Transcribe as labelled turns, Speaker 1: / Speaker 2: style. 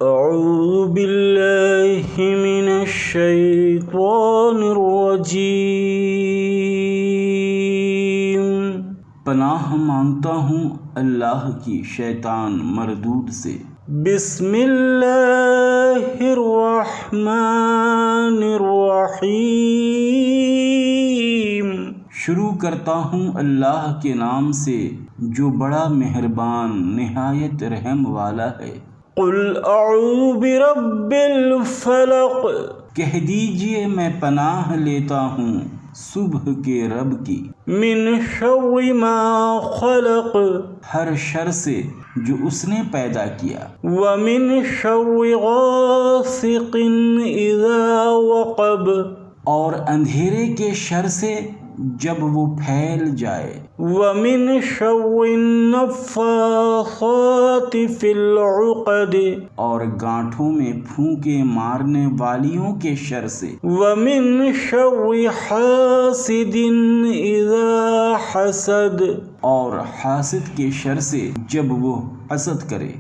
Speaker 1: اعوذ باللہ من الشیطان الرجیم، پناہ مانگتا ہوں اللہ کی شیطان مردود سے۔ بسم اللہ الرحمن الرحیم، شروع کرتا ہوں اللہ کے نام سے جو بڑا مہربان نہایت رحم والا ہے۔ قل اعوذ برب الفلق، کہہ دیجئے میں پناہ لیتا ہوں صبح کے رب کی۔ من شر ما خلق، ہر شر سے جو اس نے پیدا کیا۔ ومن شر غاسق اذا وقب، اور اندھیرے کے شر سے جب وہ پھیل جائے۔ ومن شر النفاثات فی العقد، اور گانٹھوں میں پھونکے مارنے والیوں کے شر سے۔ ومن شر حاسد اذا حسد، اور حاسد کے شر سے جب وہ حسد کرے۔